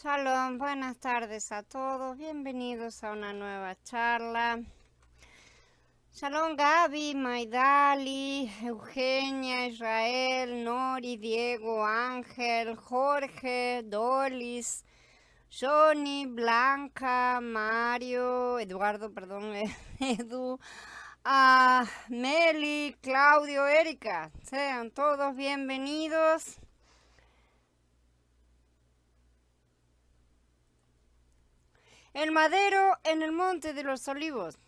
Shalom, buenas tardes a todos, bienvenidos a una nueva charla. Shalom Gaby, Maidali, Eugenia, Israel, Nori, Diego, Ángel, Jorge, Dolis, Johnny, Blanca, Mario, Eduardo, perdón, Edu, Meli, Claudio, Erika. Sean todos bienvenidos. El madero en el monte de los olivos.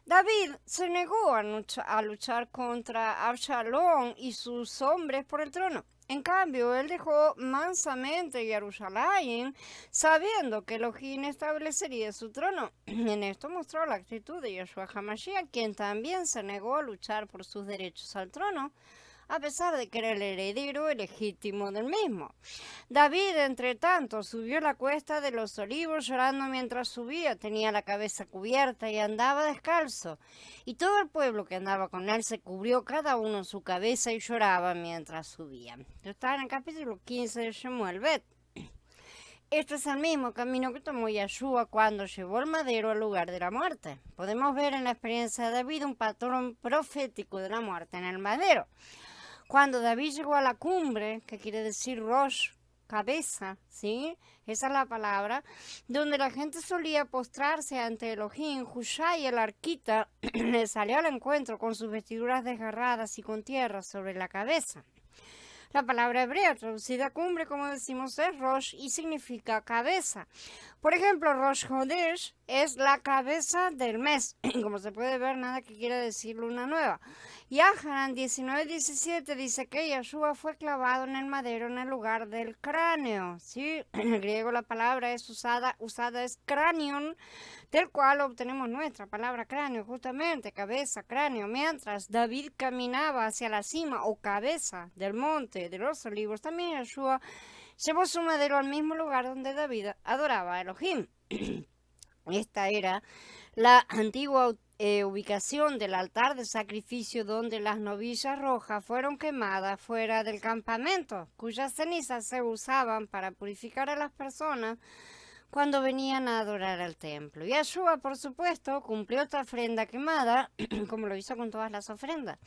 David se negó a luchar contra Absalón y sus hombres por el trono. En cambio, él dejó mansamente Jerusalén, sabiendo que Elohim establecería su trono. En esto mostró la actitud de Yeshua HaMashiach, quien también se negó a luchar por sus derechos al trono, a pesar de que era el heredero legítimo del mismo. David, entre tanto, subió la cuesta de los olivos llorando mientras subía. Tenía la cabeza cubierta y andaba descalzo. Y todo el pueblo que andaba con él se cubrió cada uno su cabeza y lloraba mientras subía. Esto está en el capítulo 15 de Shemuel Bet. Este es el mismo camino que tomó Yeshua cuando llevó el madero al lugar de la muerte. Podemos ver en la experiencia de David un patrón profético de la muerte en el madero. Cuando David llegó a la cumbre, que quiere decir Rosh, cabeza, ¿sí? Esa es la palabra, donde la gente solía postrarse ante Elohim, Hushai, el arquita, le salió al encuentro con sus vestiduras desgarradas y con tierra sobre la cabeza. La palabra hebrea traducida a cumbre, como decimos, es Rosh y significa cabeza. Por ejemplo, Rosh Hodesh es la cabeza del mes. Como se puede ver, nada que quiera decir luna nueva. Y Ahanan 19:17 dice que Yeshua fue clavado en el madero en el lugar del cráneo. ¿Sí? En el griego la palabra es usada es cranion, del cual obtenemos nuestra palabra cráneo, justamente, cabeza, cráneo. Mientras David caminaba hacia la cima o cabeza del monte de los olivos, también Yeshua llevó su madero al mismo lugar donde David adoraba a Elohim. Esta era la antigua ubicación del altar de sacrificio donde las novillas rojas fueron quemadas fuera del campamento, cuyas cenizas se usaban para purificar a las personas cuando venían a adorar al templo. Yeshua, por supuesto, cumplió otra ofrenda quemada, como lo hizo con todas las ofrendas.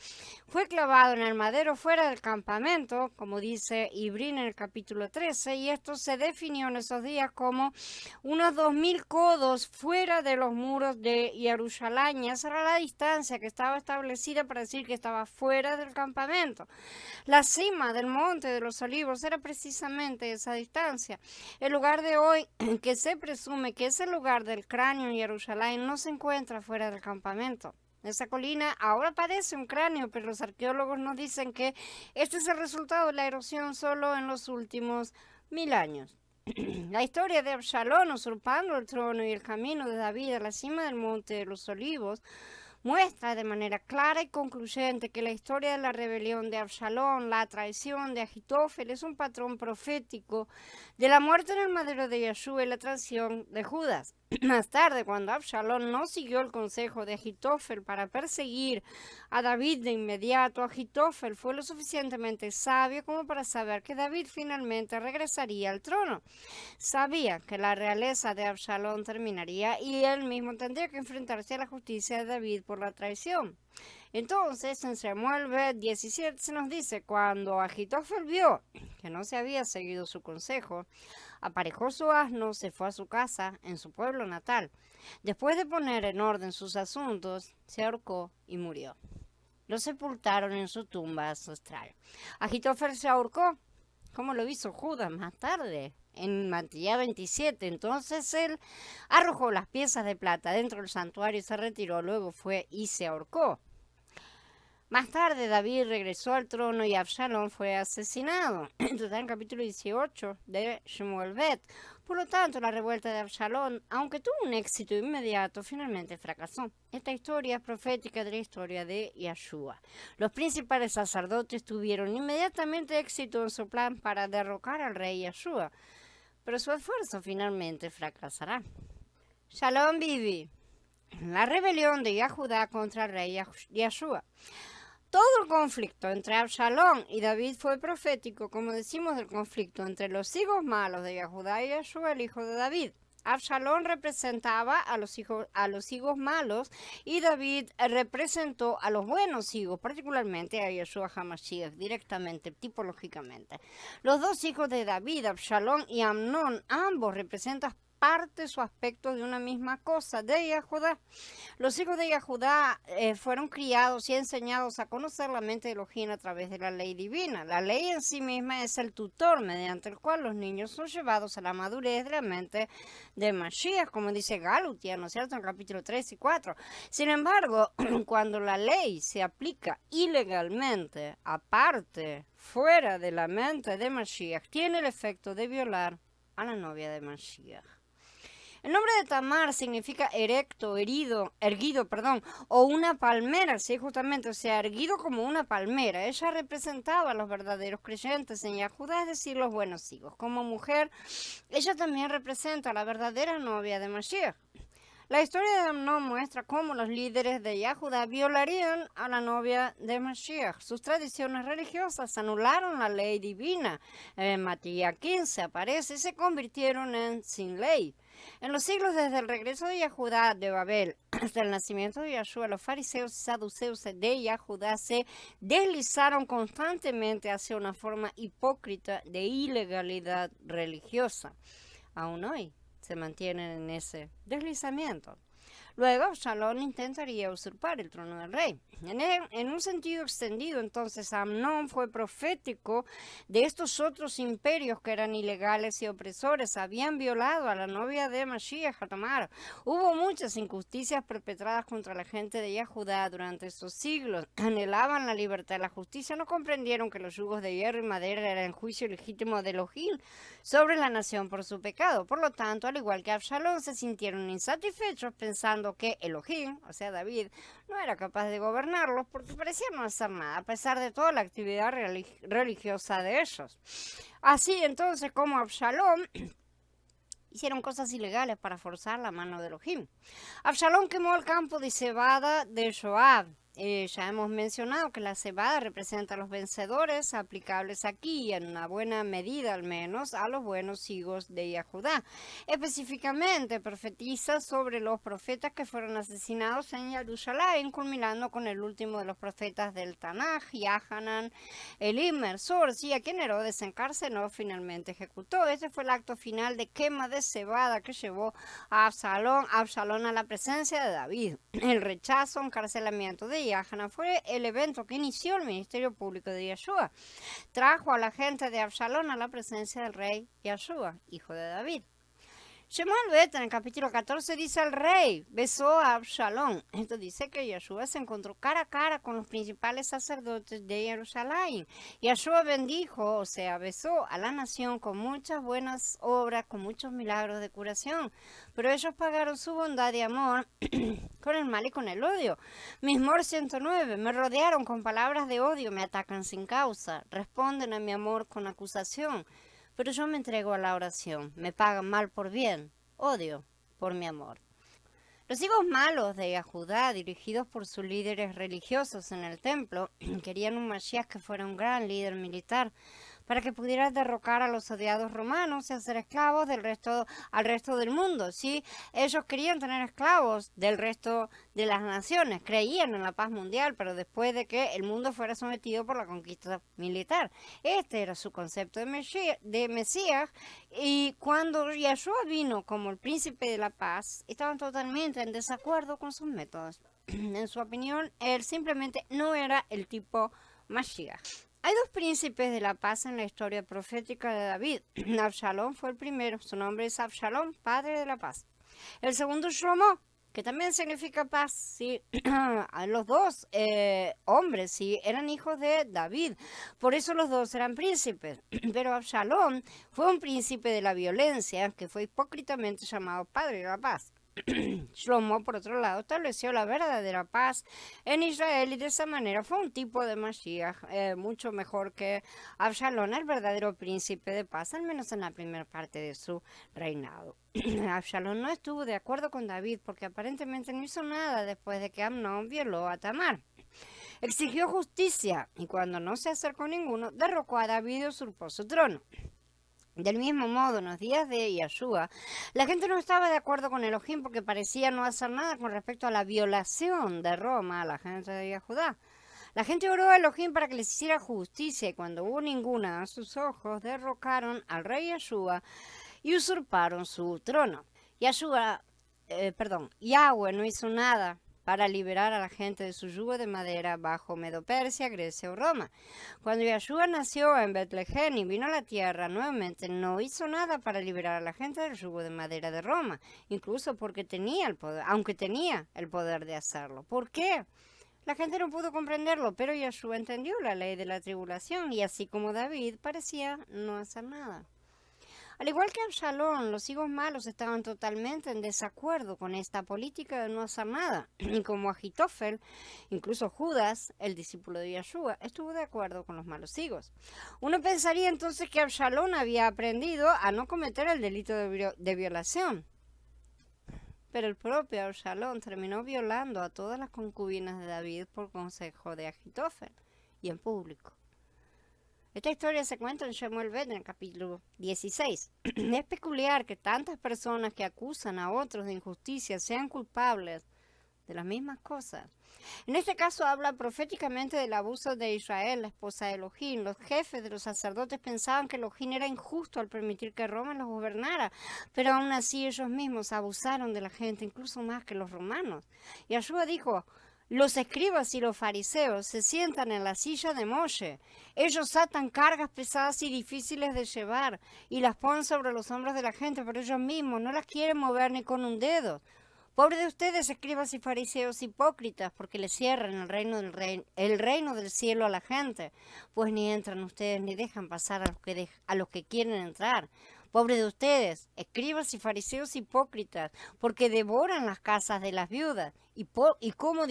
Fue clavado en el madero fuera del campamento, como dice Ibrín en el capítulo 13, y esto se definió en esos días como unos 2000 codos fuera de los muros de Jerusalén. Esa era la distancia que estaba establecida para decir que estaba fuera del campamento. La cima del monte de los olivos era precisamente esa distancia. El lugar de hoy, que se presume que es el lugar del cráneo en Jerusalén, no se encuentra fuera del campamento. Esa colina ahora parece un cráneo, pero los arqueólogos nos dicen que este es el resultado de la erosión solo en los últimos 1000 años. La historia de Absalón usurpando el trono y el camino de David a la cima del monte de los olivos muestra de manera clara y concluyente que la historia de la rebelión de Absalón, la traición de Ahitofel, es un patrón profético de la muerte en el madero de Yeshua y la traición de Judas. Más tarde, cuando Absalón no siguió el consejo de Ahitofel para perseguir a David de inmediato, Ahitofel fue lo suficientemente sabio como para saber que David finalmente regresaría al trono. Sabía que la realeza de Absalón terminaría y él mismo tendría que enfrentarse a la justicia de David por la traición. Entonces, en Samuel 17 se nos dice, cuando Ahitofel vio que no se había seguido su consejo, aparejó su asno, se fue a su casa en su pueblo natal. Después de poner en orden sus asuntos, se ahorcó y murió. Lo sepultaron en su tumba ancestral. Ahitofel se ahorcó, como lo hizo Judas más tarde, en Matilla 27. Entonces él arrojó las piezas de plata dentro del santuario y se retiró. Luego fue y se ahorcó. Más tarde David regresó al trono y Absalón fue asesinado. Esto está en el capítulo 18 de Shemuel Bet. Por lo tanto, la revuelta de Absalón, aunque tuvo un éxito inmediato, finalmente fracasó. Esta historia es profética de la historia de Yeshua. Los principales sacerdotes tuvieron inmediatamente éxito en su plan para derrocar al rey Yeshua, pero su esfuerzo finalmente fracasará. Shalom Bibi. La rebelión de Yahudá contra el rey Yeshua. Todo el conflicto entre Absalón y David fue profético, como decimos, del conflicto entre los hijos malos de Judá y Yeshua, el hijo de David. Absalón representaba a los hijos malos y David representó a los buenos hijos, particularmente a Yeshua HaMashiach, directamente, tipológicamente. Los dos hijos de David, Absalón y Amnón, ambos representan partes o aspectos de una misma cosa, de Judá. Los hijos de Judá fueron criados y enseñados a conocer la mente de Elohim a través de la ley divina. La ley en sí misma es el tutor mediante el cual los niños son llevados a la madurez de la mente de Mashiach, como dice Galutia, ¿no es cierto?, en el capítulo 3 y 4. Sin embargo, cuando la ley se aplica ilegalmente, aparte, fuera de la mente de Mashiach, tiene el efecto de violar a la novia de Mashiach. El nombre de Tamar significa erecto, erguido, o una palmera, sí, justamente, o sea, erguido como una palmera. Ella representaba a los verdaderos creyentes en Yahudá, es decir, los buenos hijos. Como mujer, ella también representa a la verdadera novia de Mashiach. La historia de Amnón muestra cómo los líderes de Yahudá violarían a la novia de Mashiach. Sus tradiciones religiosas anularon la ley divina. En Matías 15 aparece y se convirtieron en sin ley. En los siglos desde el regreso de Yahudá de Babel hasta el nacimiento de Yahshua, los fariseos y saduceos de Yahudá se deslizaron constantemente hacia una forma hipócrita de ilegalidad religiosa. Aún hoy se mantienen en ese deslizamiento. Luego, Absalón intentaría usurpar el trono del rey. En un sentido extendido, entonces, Amnón fue profético de estos otros imperios que eran ilegales y opresores. Habían violado a la novia de Mashiach, Tamar. Hubo muchas injusticias perpetradas contra la gente de Yahudá durante estos siglos. Anhelaban la libertad y la justicia. No comprendieron que los yugos de hierro y madera eran el juicio legítimo de Elohim sobre la nación por su pecado. Por lo tanto, al igual que Absalón, se sintieron insatisfechos pensando que Elohim, o sea David, no era capaz de gobernarlos porque parecía no hacer nada, a pesar de toda la actividad religiosa de ellos. Así entonces, como Absalón, hicieron cosas ilegales para forzar la mano de Elohim. Absalón quemó el campo de cebada de Joab. Ya hemos mencionado que la cebada representa a los vencedores, aplicables aquí en una buena medida al menos a los buenos hijos de Yahudá. Específicamente profetiza sobre los profetas que fueron asesinados en Jerusalén, culminando con el último de los profetas del Tanaj, Yahanan, el inmersor, sí, a quien Herodes encarceló, finalmente ejecutó. Este fue el acto final de quema de cebada que llevó a Absalón a la presencia de David. El rechazo, encarcelamiento de Yahanan fue el evento que inició el ministerio público de Yeshua. Trajo a la gente de Absalón a la presencia del rey Yeshua, hijo de David. Shemuel Bet en el capítulo 14 dice: el rey besó a Absalón. Esto dice que Yeshua se encontró cara a cara con los principales sacerdotes de Jerusalén. Yeshua bendijo, o sea, besó a la nación con muchas buenas obras, con muchos milagros de curación. Pero ellos pagaron su bondad y amor con el mal y con el odio. Mismor 109, me rodearon con palabras de odio, me atacan sin causa, responden a mi amor con acusación. Pero yo me entrego a la oración, me pagan mal por bien, odio por mi amor. Los hijos malos de Yahudá, dirigidos por sus líderes religiosos en el templo, querían un Mashiach que fuera un gran líder militar, para que pudiera derrocar a los odiados romanos y hacer esclavos al resto del mundo. ¿Sí? Ellos querían tener esclavos del resto de las naciones, creían en la paz mundial, pero después de que el mundo fuera sometido por la conquista militar. Este era su concepto de Mesías, y cuando Yeshua vino como el príncipe de la paz, estaban totalmente en desacuerdo con sus métodos. En su opinión, él simplemente no era el tipo Mashiach. Hay dos príncipes de la paz en la historia profética de David. Absalón fue el primero, su nombre es Absalón, padre de la paz. El segundo, Shlomo, que también significa paz, ¿sí? Los dos hombres, ¿sí?, eran hijos de David, por eso los dos eran príncipes. Pero Absalón fue un príncipe de la violencia, que fue hipócritamente llamado padre de la paz. Shlomo, por otro lado, estableció la verdadera paz en Israel y de esa manera fue un tipo de Mashiach mucho mejor que Absalón, el verdadero príncipe de paz, al menos en la primera parte de su reinado. Absalón no estuvo de acuerdo con David porque aparentemente no hizo nada después de que Amnón violó a Tamar. Exigió justicia y cuando no se acercó ninguno, derrocó a David y usurpó su trono. Del mismo modo, en los días de Yahshua, la gente no estaba de acuerdo con Elohim porque parecía no hacer nada con respecto a la violación de Roma a la gente de Judá. La gente oró a Elohim para que les hiciera justicia y cuando hubo ninguna a sus ojos, derrocaron al rey Yahshua y usurparon su trono. Yahweh no hizo nada para liberar a la gente de su yugo de madera bajo Medo-Persia, Grecia o Roma. Cuando Yahshua nació en Betlehem y vino a la tierra nuevamente, no hizo nada para liberar a la gente del yugo de madera de Roma, incluso porque tenía el poder, aunque tenía el poder de hacerlo. ¿Por qué? La gente no pudo comprenderlo, pero Yahshua entendió la ley de la tribulación y así como David parecía no hacer nada. Al igual que Absalón, los hijos malos estaban totalmente en desacuerdo con esta política de no hacer nada. Y como Ahitofel, incluso Judas, el discípulo de Yahshua, estuvo de acuerdo con los malos hijos. Uno pensaría entonces que Absalón había aprendido a no cometer el delito de violación. Pero el propio Absalón terminó violando a todas las concubinas de David por consejo de Ahitofel y en público. Esta historia se cuenta en Shemuel Bet en el capítulo 16. Es peculiar que tantas personas que acusan a otros de injusticia sean culpables de las mismas cosas. En este caso habla proféticamente del abuso de Israel, la esposa de Elohim. Los jefes de los sacerdotes pensaban que Elohim era injusto al permitir que Roma los gobernara, pero aún así ellos mismos abusaron de la gente, incluso más que los romanos. Y Yahshua dijo: los escribas y los fariseos se sientan en la silla de Moshe. Ellos atan cargas pesadas y difíciles de llevar y las ponen sobre los hombros de la gente, pero ellos mismos no las quieren mover ni con un dedo. Pobre de ustedes, escribas y fariseos hipócritas, porque le cierran el reino del cielo a la gente, pues ni entran ustedes ni dejan pasar a los que quieren entrar. Pobre de ustedes, escribas y fariseos hipócritas, porque devoran las casas de las viudas y como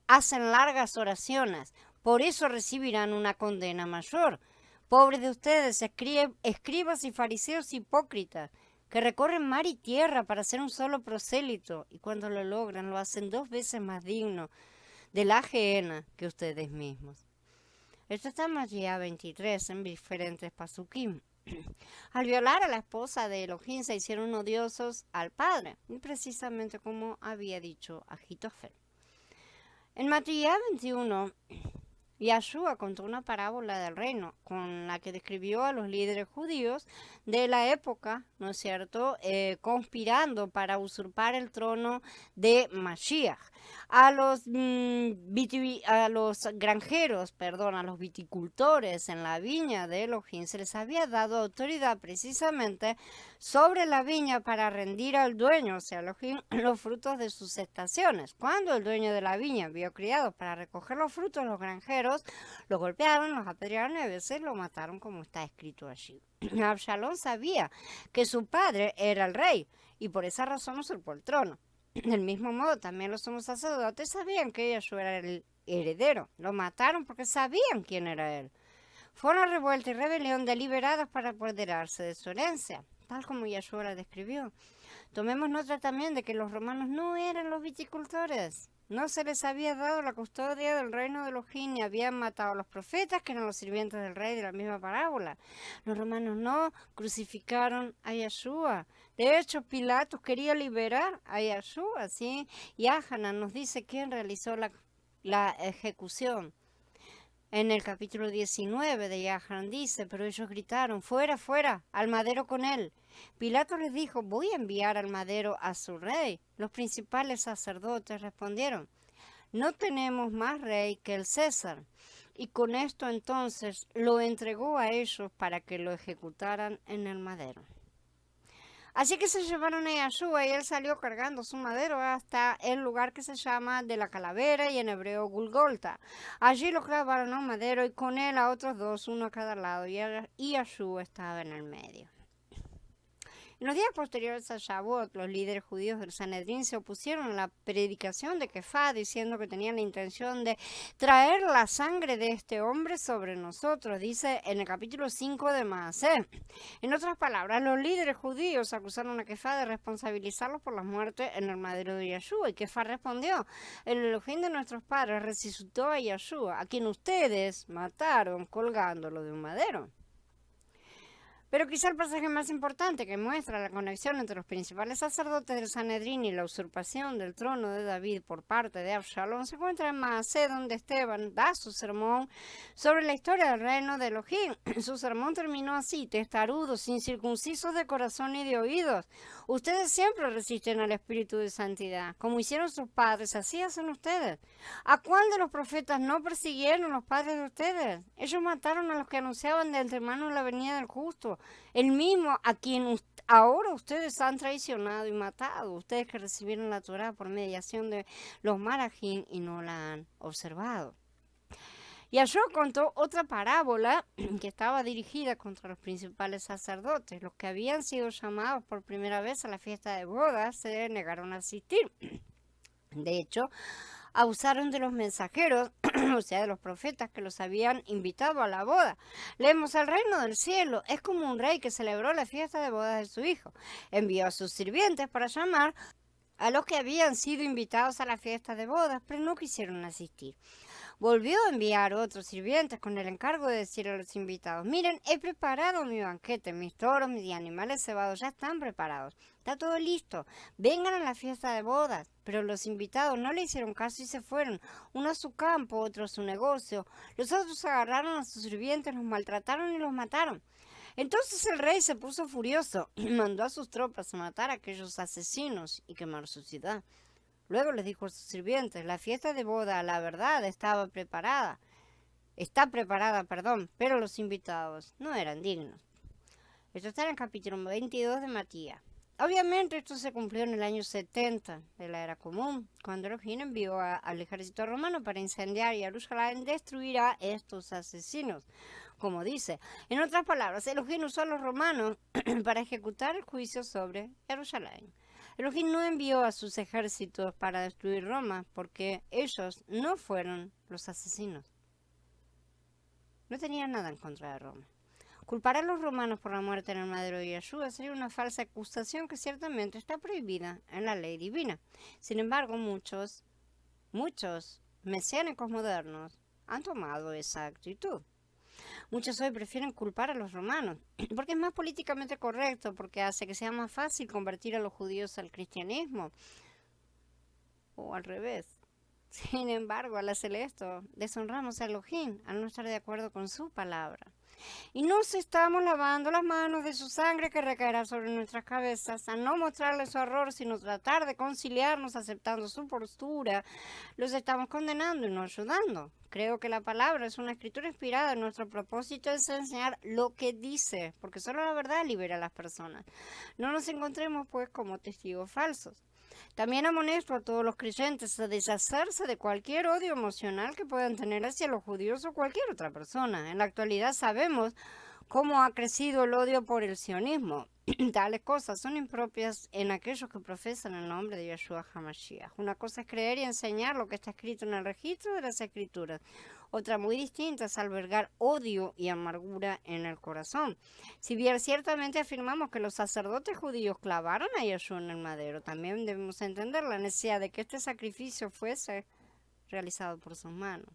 hacen largas oraciones, por eso recibirán una condena mayor. Pobre de ustedes, escribas y fariseos hipócritas, que recorren mar y tierra para hacer un solo prosélito, y cuando lo logran lo hacen 2 veces más digno de la gehenna que ustedes mismos. Esto está en Matthew 23 en diferentes pasukim. Al violar a la esposa de Elohim se hicieron odiosos al padre, precisamente como había dicho Ahitofel. En Matthew 21, Yahshua contó una parábola del reino con la que describió a los líderes judíos de la época, ¿no es cierto?, conspirando para usurpar el trono de Mashiach. A los granjeros, a los viticultores en la viña de Elohim se les había dado autoridad precisamente sobre la viña para rendir al dueño, o sea, Elohim, los frutos de sus estaciones. Cuando el dueño de la viña vio criados para recoger los frutos, los granjeros lo golpearon, los apedrearon y a veces lo mataron, como está escrito allí. Absalón sabía que su padre era el rey y por esa razón usurpó el trono. Del mismo modo, también los sumos sacerdotes sabían que Yahshua era el heredero. Lo mataron porque sabían quién era él. Fue una revuelta y rebelión deliberadas para apoderarse de su herencia, tal como Yahshua la describió. Tomemos nota también de que los romanos no eran los viticultores. No se les había dado la custodia del reino de Elohim y habían matado a los profetas, que eran los sirvientes del rey de la misma parábola. Los romanos no crucificaron a Yahshua. De hecho, Pilatos quería liberar a Yahshua, ¿sí? Y Hanan nos dice quién realizó la ejecución. En el capítulo 19 de Yahanan dice: pero ellos gritaron: fuera, fuera, al madero con él. Pilato les dijo: voy a enviar al madero a su rey. Los principales sacerdotes respondieron: no tenemos más rey que el César. Y con esto entonces lo entregó a ellos para que lo ejecutaran en el madero. Así que se llevaron a Yahshua y él salió cargando su madero hasta el lugar que se llama de la calavera y en hebreo Gulgolta. Allí lo clavaron a un madero y con él a otros 2, uno a cada lado, y Yahshua estaba en el medio. En los días posteriores a Shavuot, los líderes judíos del Sanedrín se opusieron a la predicación de Kefá, diciendo que tenían la intención de traer la sangre de este hombre sobre nosotros, dice en el capítulo 5 de Maaseh. En otras palabras, los líderes judíos acusaron a Kefá de responsabilizarlos por la muerte en el madero de Yeshua, y Kefá respondió: el Elohim de nuestros padres resucitó a Yeshua, a quien ustedes mataron colgándolo de un madero. Pero quizá el pasaje más importante que muestra la conexión entre los principales sacerdotes del Sanedrín y la usurpación del trono de David por parte de Absalón se encuentra en Maaseh, donde Esteban da su sermón sobre la historia del reino de Elohim. Su sermón terminó así: testarudos, incircuncisos de corazón y de oídos. Ustedes siempre resisten al espíritu de santidad. Como hicieron sus padres, así hacen ustedes. ¿A cuál de los profetas no persiguieron los padres de ustedes? Ellos mataron a los que anunciaban de antemano la venida del justo, el mismo a quien ahora ustedes han traicionado y matado, ustedes que recibieron la Torá por mediación de los Malachim y no la han observado. Yahshua contó otra parábola que estaba dirigida contra los principales sacerdotes. Los que habían sido llamados por primera vez a la fiesta de bodas se negaron a asistir. De hecho, abusaron de los mensajeros, o sea, de los profetas que los habían invitado a la boda. Leemos: el reino del cielo es como un rey que celebró la fiesta de bodas de su hijo. Envió a sus sirvientes para llamar a los que habían sido invitados a la fiesta de bodas, pero no quisieron asistir. Volvió a enviar otros sirvientes con el encargo de decir a los invitados: miren, he preparado mi banquete, mis toros, mis animales cebados ya están preparados, está todo listo, vengan a la fiesta de bodas. Pero los invitados no le hicieron caso y se fueron, uno a su campo, otro a su negocio. Los otros agarraron a sus sirvientes, los maltrataron y los mataron. Entonces el rey se puso furioso y mandó a sus tropas a matar a aquellos asesinos y quemar su ciudad. Luego les dijo a sus sirvientes: la fiesta de boda, la verdad, está preparada, pero los invitados no eran dignos. Esto está en el capítulo 22 de Matías. Obviamente esto se cumplió en el año 70 de la era común, cuando Elohim envió al ejército romano para incendiar Jerusalén, destruir a estos asesinos. Como dice, en otras palabras, Elohim usó a los romanos para ejecutar el juicio sobre Jerusalén. Elohim no envió a sus ejércitos para destruir Roma, porque ellos no fueron los asesinos. No tenían nada en contra de Roma. Culpar a los romanos por la muerte en el madero de Yeshua sería una falsa acusación que ciertamente está prohibida en la ley divina. Sin embargo, muchos mesiánicos modernos han tomado esa actitud. Muchos hoy prefieren culpar a los romanos, porque es más políticamente correcto, porque hace que sea más fácil convertir a los judíos al cristianismo, o al revés. Sin embargo, al hacer esto, deshonramos a Elohim al no estar de acuerdo con su palabra. Y nos estamos lavando las manos de su sangre que recaerá sobre nuestras cabezas, a no mostrarle su error, sino tratar de conciliarnos aceptando su postura. Los estamos condenando y no ayudando. Creo que la palabra es una escritura inspirada. Nuestro propósito es enseñar lo que dice, porque solo la verdad libera a las personas. No nos encontremos, pues, como testigos falsos. También amonesto a todos los creyentes a deshacerse de cualquier odio emocional que puedan tener hacia los judíos o cualquier otra persona. En la actualidad sabemos cómo ha crecido el odio por el sionismo. Tales cosas son impropias en aquellos que profesan el nombre de Yeshua HaMashiach. Una cosa es creer y enseñar lo que está escrito en el registro de las Escrituras. Otra muy distinta es albergar odio y amargura en el corazón. Si bien ciertamente afirmamos que los sacerdotes judíos clavaron a Yeshua en el madero, también debemos entender la necesidad de que este sacrificio fuese realizado por sus manos.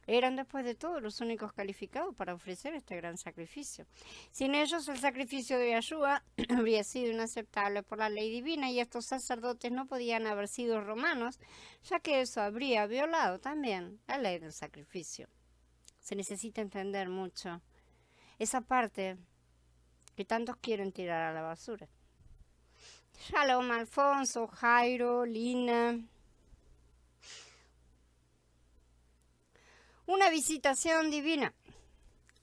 Eran después de todo los únicos calificados para ofrecer este gran sacrificio. Sin ellos el sacrificio de Yeshua habría sido inaceptable por la ley divina y estos sacerdotes no podían haber sido romanos, ya que eso habría violado también la ley del sacrificio. Se necesita entender mucho esa parte que tantos quieren tirar a la basura. Shalom, Alfonso, Jairo, Lina. Una visitación divina.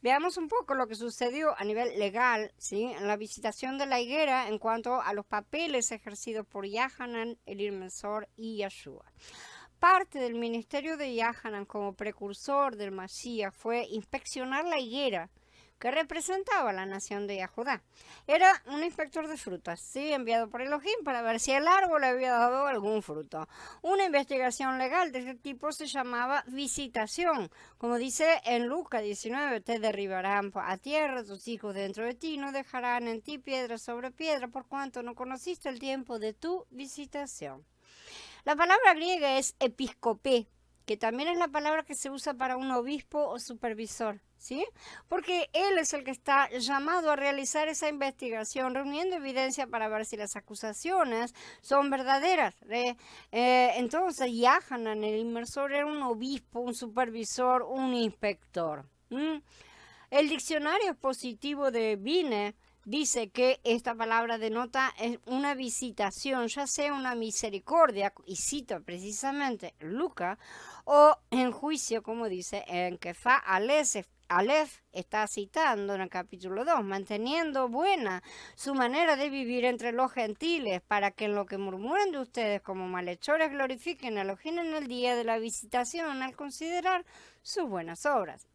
Veamos un poco lo que sucedió a nivel legal, ¿sí?, en la visitación de la higuera en cuanto a los papeles ejercidos por Yahanan, el Irmesor y Yeshua. Parte del ministerio de Yahanan como precursor del Mashiach fue inspeccionar la higuera que representaba a la nación de Judá. Era un inspector de frutas, ¿sí? Enviado por Elohim para ver si el árbol había dado algún fruto. Una investigación legal de este tipo se llamaba visitación. Como dice en Lucas 19, te derribarán a tierra, tus hijos dentro de ti, no dejarán en ti piedra sobre piedra, por cuanto no conociste el tiempo de tu visitación. La palabra griega es episcopé, que también es la palabra que se usa para un obispo o supervisor, ¿sí? Porque él es el que está llamado a realizar esa investigación, reuniendo evidencia para ver si las acusaciones son verdaderas. Entonces, Yahanan, el inmersor, era un obispo, un supervisor, un inspector. El diccionario positivo de Vine dice que esta palabra denota una visitación, ya sea una misericordia, y cita precisamente Lucas, o en juicio, como dice en Kefa Aleph está citando en el capítulo 2, manteniendo buena su manera de vivir entre los gentiles, para que en lo que murmuren de ustedes como malhechores glorifiquen a Elohim en el día de la visitación al considerar sus buenas obras.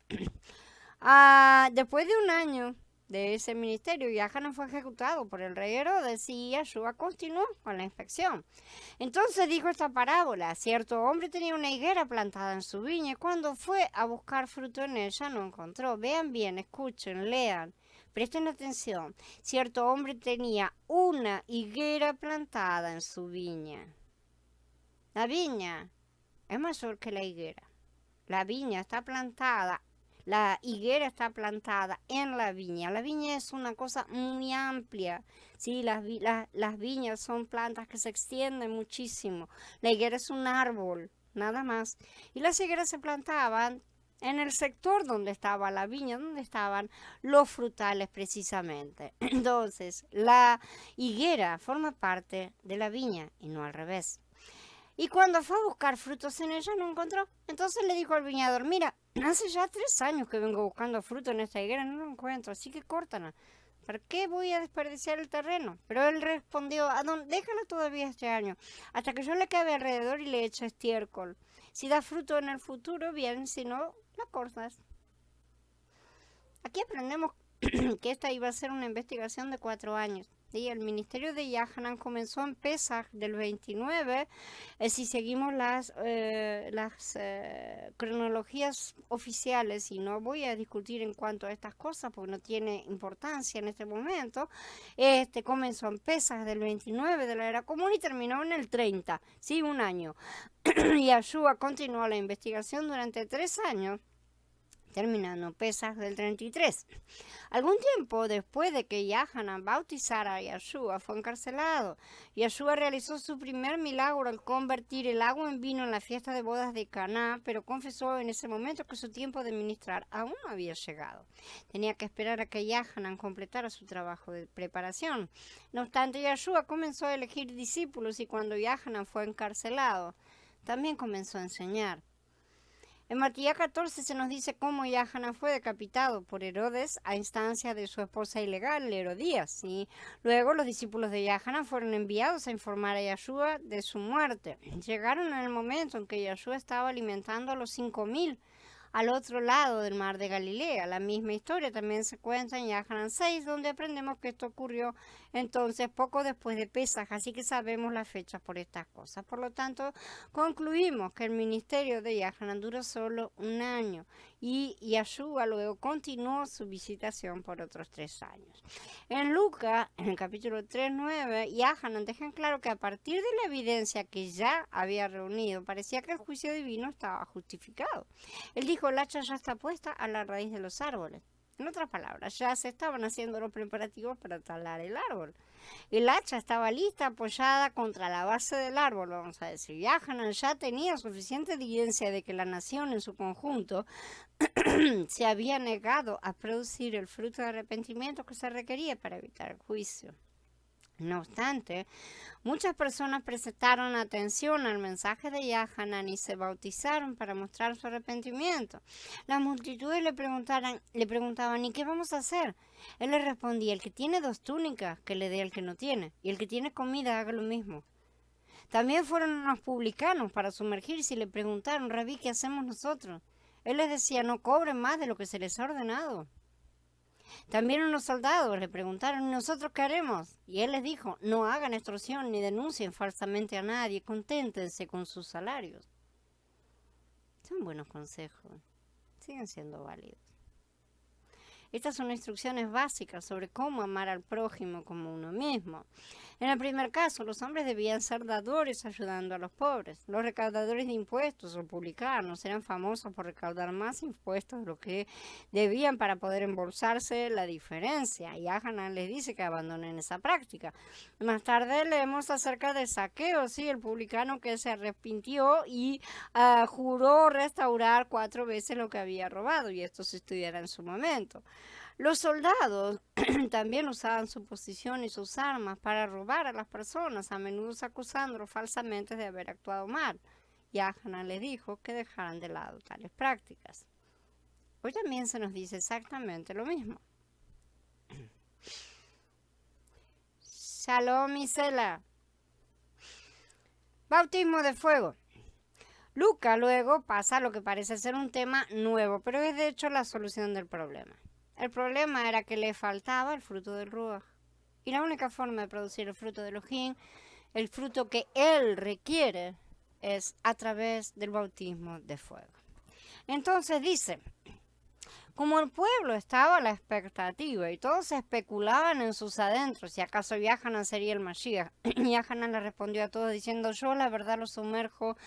Después de un año de ese ministerio, Yahanan fue ejecutado por el rey Herodes y Yeshua continuó con la inspección. Entonces dijo esta parábola: cierto hombre tenía una higuera plantada en su viña y cuando fue a buscar fruto en ella no encontró. Vean bien, escuchen, lean, presten atención. Cierto hombre tenía una higuera plantada en su viña. La viña es mayor que la higuera. La viña está plantada. La higuera está plantada en la viña. La viña es una cosa muy amplia, ¿sí? Las viñas son plantas que se extienden muchísimo. La higuera es un árbol, nada más. Y las higueras se plantaban en el sector donde estaba la viña, donde estaban los frutales precisamente. Entonces, la higuera forma parte de la viña y no al revés. Y cuando fue a buscar frutos en ella no encontró. Entonces le dijo al viñador: mira, hace ya 3 años que vengo buscando fruto en esta higuera, no lo encuentro, así que córtala. ¿Para qué voy a desperdiciar el terreno? Pero él respondió: déjala todavía este año, hasta que yo le cabe alrededor y le eche estiércol. Si da fruto en el futuro, bien, si no, la cortas. Aquí aprendemos que esta iba a ser una investigación de 4 años. Y el ministerio de Yahanan comenzó en Pesaj del 29. Si seguimos las cronologías oficiales, y no voy a discutir en cuanto a estas cosas porque no tiene importancia en este momento, comenzó en Pesaj del 29 de la era común y terminó en el 30, sí, un año. Y Yeshua continuó la investigación durante 3 años, terminando Pesaj del 33. Algún tiempo después de que Yahanan bautizara a Yeshua, fue encarcelado. Yeshua realizó su primer milagro al convertir el agua en vino en la fiesta de bodas de Caná, pero confesó en ese momento que su tiempo de ministrar aún no había llegado. Tenía que esperar a que Yahanan completara su trabajo de preparación. No obstante, Yeshua comenzó a elegir discípulos y cuando Yahanan fue encarcelado, también comenzó a enseñar. En Matías 14 se nos dice cómo Yahanan fue decapitado por Herodes a instancia de su esposa ilegal, Herodías. ¿Sí? Luego los discípulos de Yahanan fueron enviados a informar a Yeshua de su muerte. Llegaron en el momento en que Yeshua estaba alimentando a los 5,000 al otro lado del mar de Galilea. La misma historia también se cuenta en Yahanan 6, donde aprendemos que esto ocurrió entonces poco después de Pesaj, así que sabemos las fechas por estas cosas. Por lo tanto, concluimos que el ministerio de Yahanan duró solo un año y Yeshua luego continuó su visitación por otros 3 años. En Lucas, en el capítulo 3:9, Yahanan deja claro que a partir de la evidencia que ya había reunido, parecía que el juicio divino estaba justificado. Él dijo: el hacha ya está puesta a la raíz de los árboles. En otras palabras, ya se estaban haciendo los preparativos para talar el árbol. El hacha estaba lista, apoyada contra la base del árbol, vamos a decir. Yahanan ya tenía suficiente evidencia de que la nación en su conjunto se había negado a producir el fruto de arrepentimiento que se requería para evitar el juicio. No obstante, muchas personas prestaron atención al mensaje de Yahanan y se bautizaron para mostrar su arrepentimiento. Las multitudes le preguntaban: ¿y qué vamos a hacer? Él les respondía: el que tiene 2 túnicas, que le dé al que no tiene, y el que tiene comida, haga lo mismo. También fueron unos publicanos para sumergirse y le preguntaron: Rabí, ¿qué hacemos nosotros? Él les decía: no cobren más de lo que se les ha ordenado. También unos soldados le preguntaron, ¿nosotros qué haremos? Y él les dijo, no hagan extorsión ni denuncien falsamente a nadie, conténtense con sus salarios. Son buenos consejos, siguen siendo válidos. Estas son instrucciones básicas sobre cómo amar al prójimo como uno mismo. En el primer caso, los hombres debían ser dadores ayudando a los pobres. Los recaudadores de impuestos o publicanos eran famosos por recaudar más impuestos de lo que debían para poder embolsarse la diferencia. Y Hanan les dice que abandonen esa práctica. Más tarde leemos acerca de Zaqueo, ¿sí? El publicano que se arrepintió y juró restaurar 4 veces lo que había robado. Y esto se estudiará en su momento. Los soldados también usaban su posición y sus armas para robar a las personas, a menudo acusándolos falsamente de haber actuado mal. Y Hanan les dijo que dejaran de lado tales prácticas. Hoy también se nos dice exactamente lo mismo. Shalom y Selah. Bautismo de fuego. Lucas luego pasa a lo que parece ser un tema nuevo, pero es de hecho la solución del problema. El problema era que le faltaba el fruto del Ruach. Y la única forma de producir el fruto del Elohim, el fruto que él requiere, es a través del bautismo de fuego. Entonces dice, como el pueblo estaba a la expectativa y todos especulaban en sus adentros si acaso Hanan sería el Mashiach, y Hanan le respondió a todos diciendo, yo la verdad los sumerjo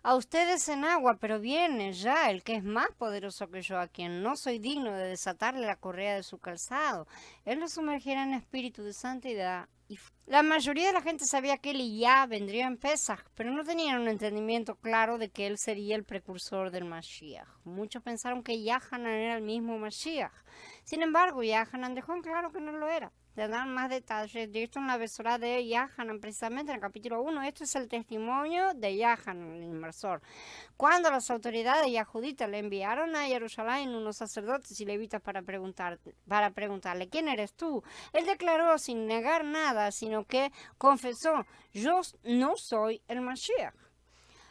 a ustedes en agua, pero viene ya el que es más poderoso que yo, a quien no soy digno de desatarle la correa de su calzado. Él los sumergirá en espíritu de santidad. Y la mayoría de la gente sabía que Elías vendría en Pesaj, pero no tenían un entendimiento claro de que él sería el precursor del Mashiach. Muchos pensaron que Hanan era el mismo Mashiach. Sin embargo, Hanan dejó en claro que no lo era. Te dan más detalles de esto en la Besorá de Hanan, precisamente en el capítulo 1. Esto es el testimonio de Hanan, el inmersor. Cuando las autoridades yahuditas le enviaron a Jerusalén unos sacerdotes y levitas para preguntarle, ¿quién eres tú? Él declaró sin negar nada, sino que confesó, yo no soy el Mashiach.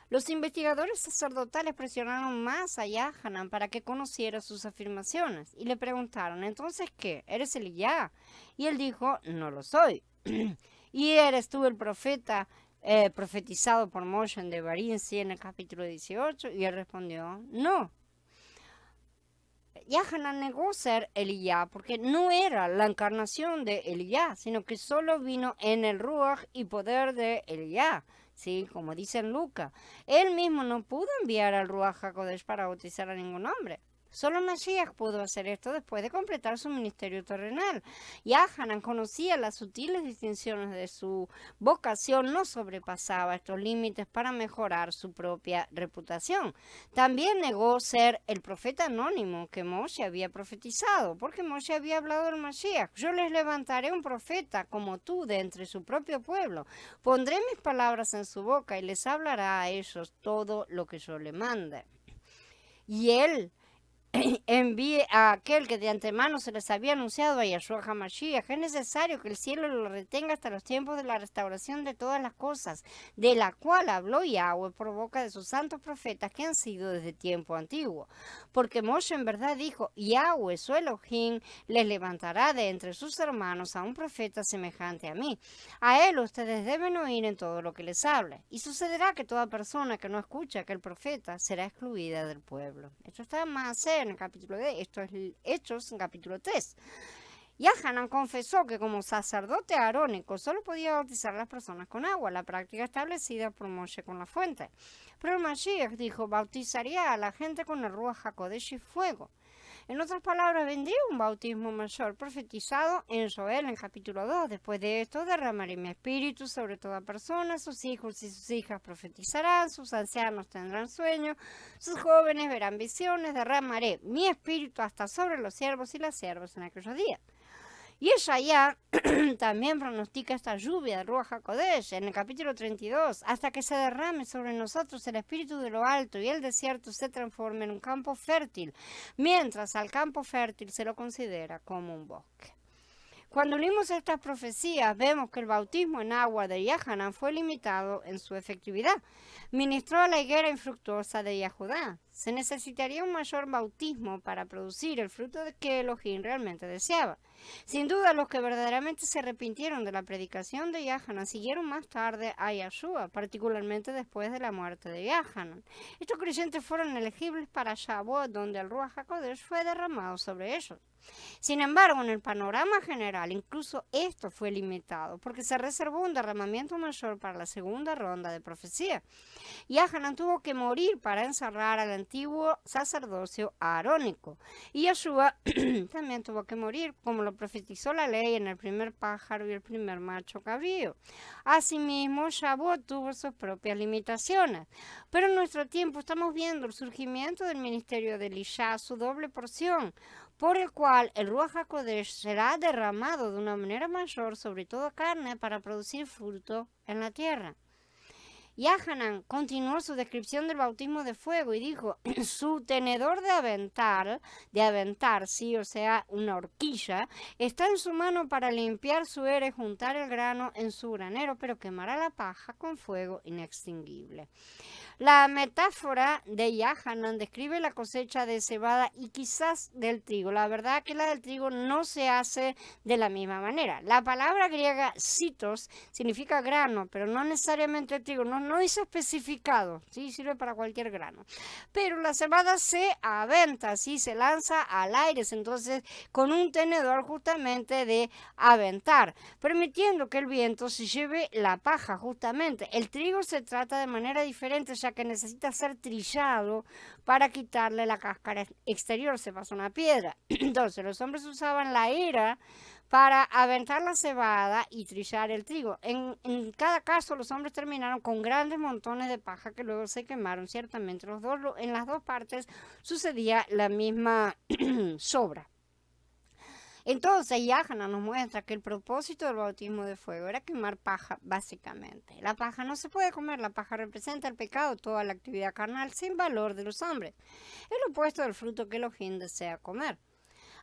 Los investigadores sacerdotales presionaron más a Hanan para que conociera sus afirmaciones y le preguntaron, ¿entonces qué? ¿Eres Elías? Y él dijo, no lo soy. ¿Y eres tú el profeta profetizado por Moshe en Devarim, sí, en el capítulo 18? Y él respondió, no. Hanan negó ser Elías porque no era la encarnación de Elías, sino que solo vino en el Ruach y poder de Elías. Sí, como dice en Lucas, él mismo no pudo enviar al Ruach HaKodesh para bautizar a ningún hombre. Solo Mashiach pudo hacer esto después de completar su ministerio terrenal. Hanan conocía las sutiles distinciones de su vocación, no sobrepasaba estos límites para mejorar su propia reputación. También negó ser el profeta anónimo que Moshe había profetizado, porque Moshe había hablado del Mashiach. Yo les levantaré un profeta como tú de entre su propio pueblo. Pondré mis palabras en su boca y les hablará a ellos todo lo que yo le mande. Y él envíe a aquel que de antemano se les había anunciado a Yeshua HaMashiach. Es necesario que el cielo lo retenga hasta los tiempos de la restauración de todas las cosas, de la cual habló Yahweh por boca de sus santos profetas que han sido desde tiempo antiguo. Porque Moshe en verdad dijo, Yahweh su Elohim les levantará de entre sus hermanos a un profeta semejante a mí. A él ustedes deben oír en todo lo que les hable. Y sucederá que toda persona que no escuche a aquel profeta será excluida del pueblo. Esto está más en el capítulo de esto es Hechos en capítulo 3. Hanan confesó que como sacerdote arónico solo podía bautizar a las personas con agua, la práctica establecida por Moshe con la fuente. Pero el Mashiach dijo, bautizaría a la gente con el Ruach HaKodesh y fuego. En otras palabras, vendría un bautismo mayor profetizado en Joel en capítulo 2. Después de esto, derramaré mi espíritu sobre toda persona, sus hijos y sus hijas profetizarán, sus ancianos tendrán sueños, sus jóvenes verán visiones, derramaré mi espíritu hasta sobre los siervos y las siervas en aquellos días. Y Yeshaya también pronostica esta lluvia de Ruach HaKodesh en el capítulo 32, hasta que se derrame sobre nosotros el espíritu de lo alto y el desierto se transforme en un campo fértil, mientras al campo fértil se lo considera como un bosque. Cuando leímos estas profecías, vemos que el bautismo en agua de Hanan fue limitado en su efectividad. Ministró a la higuera infructuosa de Yehudá. Se necesitaría un mayor bautismo para producir el fruto que Elohim realmente deseaba. Sin duda, los que verdaderamente se arrepintieron de la predicación de Yahanan siguieron más tarde a Yahshua, particularmente después de la muerte de Yahanan. Estos creyentes fueron elegibles para Shavuot, donde el Ruach HaKodesh fue derramado sobre ellos. Sin embargo, en el panorama general, incluso esto fue limitado, porque se reservó un derramamiento mayor para la segunda ronda de profecía. Yahanan tuvo que morir para encerrar al antiguo sacerdocio arónico. Y Yahshua también tuvo que morir, como lo profetizó la ley en el primer pájaro y el primer macho cabrío. Asimismo, Shavuot tuvo sus propias limitaciones. Pero en nuestro tiempo estamos viendo el surgimiento del ministerio de Elisha, su doble porción, por el cual el Ruach HaKodesh será derramado de una manera mayor sobre toda carne para producir fruto en la tierra. Yahanan continuó su descripción del bautismo de fuego y dijo, su tenedor de aventar, sí, o sea, una horquilla, está en su mano para limpiar su era y juntar el grano en su granero, pero quemará la paja con fuego inextinguible. La metáfora de Yahanan describe la cosecha de cebada y quizás del trigo. La verdad que la del trigo no se hace de la misma manera. La palabra griega citos significa grano, pero no necesariamente trigo. No dice especificado, ¿sí? Sirve para cualquier grano. Pero la cebada se aventa, ¿sí? Se lanza al aire, entonces con un tenedor justamente de aventar, permitiendo que el viento se lleve la paja justamente. El trigo se trata de manera diferente, ya que necesita ser trillado para quitarle la cáscara exterior, se pasa una piedra. Entonces los hombres usaban la era para aventar la cebada y trillar el trigo. En cada caso los hombres terminaron con grandes montones de paja que luego se quemaron. Ciertamente en las dos partes sucedía la misma sobra. Entonces, Yahanan nos muestra que el propósito del bautismo de fuego era quemar paja, básicamente. La paja no se puede comer, la paja representa el pecado, toda la actividad carnal sin valor de los hombres. Es lo opuesto del fruto que Elohim desea comer.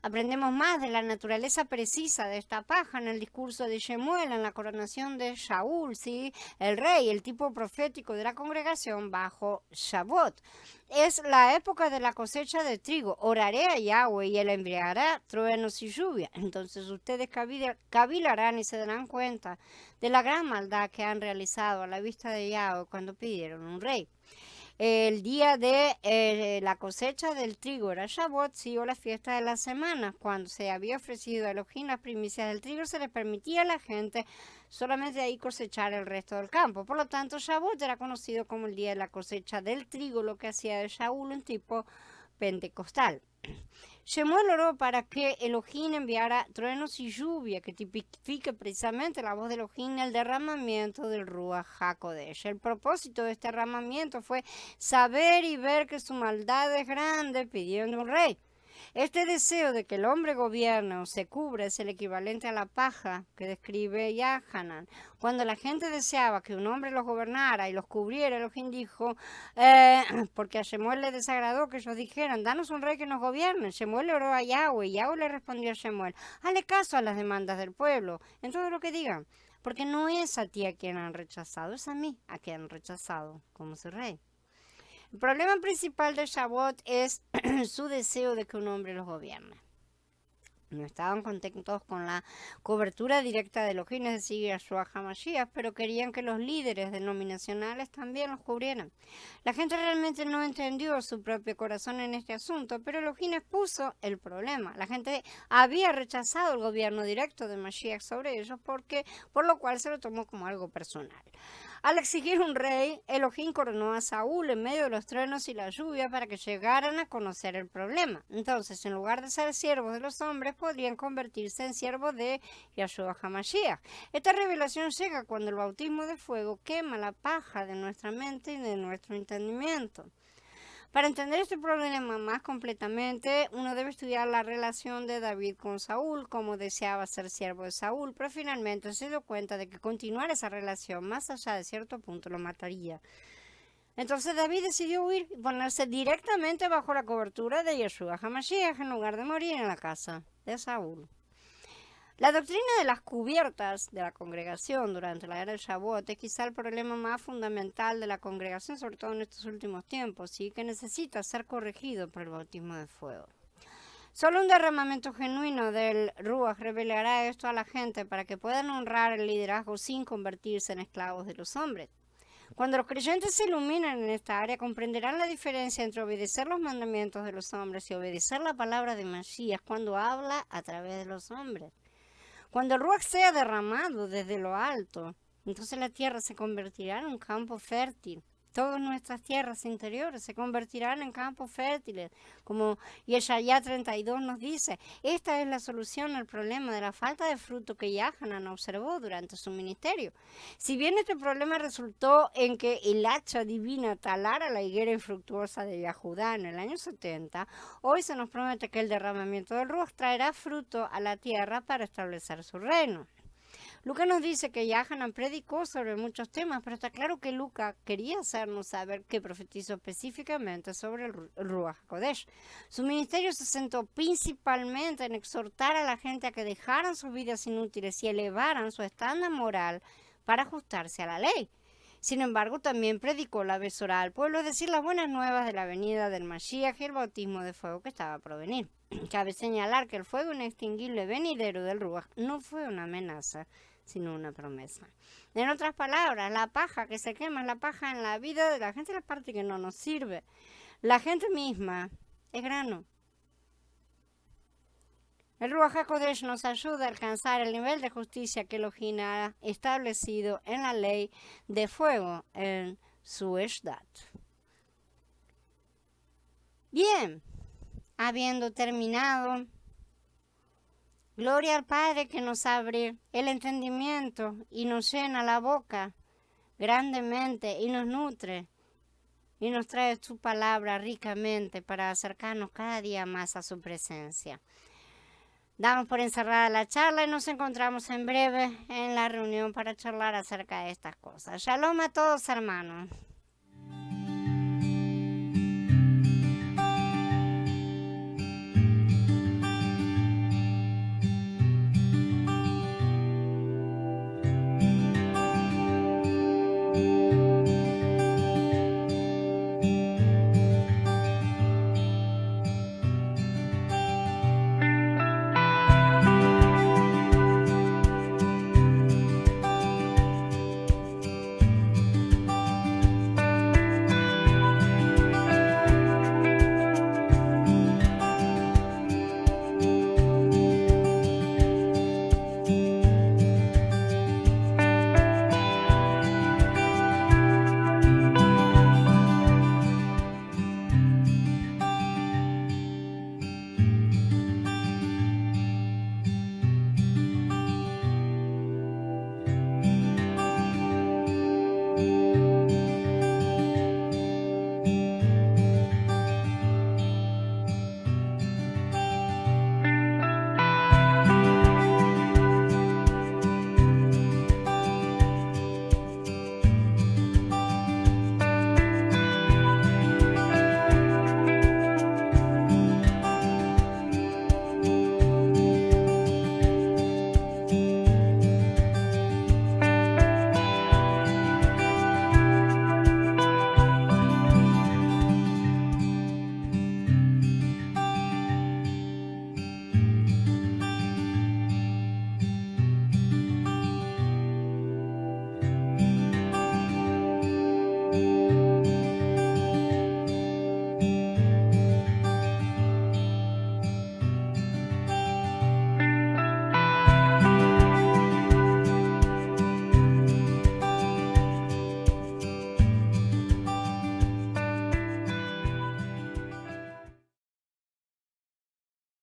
Aprendemos más de la naturaleza precisa de esta paja en el discurso de Shemuel, en la coronación de Shaul, ¿sí? El rey, el tipo profético de la congregación bajo Shavuot. Es la época de la cosecha de trigo. Oraré a Yahweh y él enviará truenos y lluvia. Entonces ustedes cavilarán y se darán cuenta de la gran maldad que han realizado a la vista de Yahweh cuando pidieron un rey. El día de la cosecha del trigo era Shavuot, sí, o la fiesta de las semanas. Cuando se había ofrecido a Elohim las primicias del trigo, se le permitía a la gente solamente ahí cosechar el resto del campo. Por lo tanto, Shavuot era conocido como el día de la cosecha del trigo, lo que hacía de Shaul un tipo pentecostal. Shemuel oró para que Elohim enviara truenos y lluvia, que tipifique precisamente la voz de Elohim en el derramamiento del Ruach HaKodesh. El propósito de este derramamiento fue saber y ver que su maldad es grande, pidiendo un rey. Este deseo de que el hombre gobierne o se cubra es el equivalente a la paja que describe Yahanan. Cuando la gente deseaba que un hombre los gobernara y los cubriera, Elohim dijo, porque a Shemuel le desagradó que ellos dijeran, danos un rey que nos gobierne. Shemuel le oró a Yahweh y Yahweh le respondió a Shemuel, hazle caso a las demandas del pueblo en todo lo que digan, porque no es a ti a quien han rechazado, es a mí a quien han rechazado como su rey. El problema principal de Shavuot es su deseo de que un hombre los gobierne. No estaban contentos con la cobertura directa de Elohim, es decir, Yahshua HaMashiach, pero querían que los líderes denominacionales también los cubrieran. La gente realmente no entendió su propio corazón en este asunto, pero Elohim expuso el problema. La gente había rechazado el gobierno directo de Mashiach sobre ellos, por lo cual se lo tomó como algo personal. Al exigir un rey, Elohim coronó a Saúl en medio de los truenos y la lluvia para que llegaran a conocer el problema. Entonces, en lugar de ser siervos de los hombres, podrían convertirse en siervos de Yahshua HaMashiach. Esta revelación llega cuando el bautismo de fuego quema la paja de nuestra mente y de nuestro entendimiento. Para entender este problema más completamente, uno debe estudiar la relación de David con Saúl, cómo deseaba ser siervo de Saúl, pero finalmente se dio cuenta de que continuar esa relación más allá de cierto punto lo mataría. Entonces David decidió huir y ponerse directamente bajo la cobertura de Yahshua HaMashiach en lugar de morir en la casa de Saúl. La doctrina de las cubiertas de la congregación durante la era de Shavuot es quizá el problema más fundamental de la congregación, sobre todo en estos últimos tiempos, y que necesita ser corregido por el bautismo de fuego. Solo un derramamiento genuino del Ruach revelará esto a la gente para que puedan honrar el liderazgo sin convertirse en esclavos de los hombres. Cuando los creyentes se iluminen en esta área, comprenderán la diferencia entre obedecer los mandamientos de los hombres y obedecer la palabra de Mashiach cuando habla a través de los hombres. Cuando el Ruach sea derramado desde lo alto, entonces la tierra se convertirá en un campo fértil. Todas nuestras tierras interiores se convertirán en campos fértiles, como Yeshaya 32 nos dice. Esta es la solución al problema de la falta de fruto que Yahanan observó durante su ministerio. Si bien este problema resultó en que el hacha divina talara la higuera infructuosa de Yahudá en el año 70, hoy se nos promete que el derramamiento del Ruach traerá fruto a la tierra para establecer su reino. Lucas nos dice que Yahanan predicó sobre muchos temas, pero está claro que Lucas quería hacernos saber que profetizó específicamente sobre el Ruach HaKodesh. Su ministerio se centró principalmente en exhortar a la gente a que dejaran sus vidas inútiles y elevaran su estándar moral para ajustarse a la ley. Sin embargo, también predicó la Besorá al pueblo, es decir, las buenas nuevas de la venida del Mashiach y el bautismo de fuego que estaba por venir. Cabe señalar que el fuego inextinguible venidero del Ruach no fue una amenaza, sino una promesa. En otras palabras, la paja que se quema es la paja en la vida de la gente, la parte que no nos sirve. La gente misma es grano. El Ruach HaKodesh nos ayuda a alcanzar el nivel de justicia que Elohim ha establecido en la ley de fuego, en su Eshdat. Bien, habiendo terminado, gloria al Padre que nos abre el entendimiento y nos llena la boca grandemente y nos nutre y nos trae su palabra ricamente para acercarnos cada día más a su presencia. Damos por encerrada la charla y nos encontramos en breve en la reunión para charlar acerca de estas cosas. Shalom a todos, hermanos.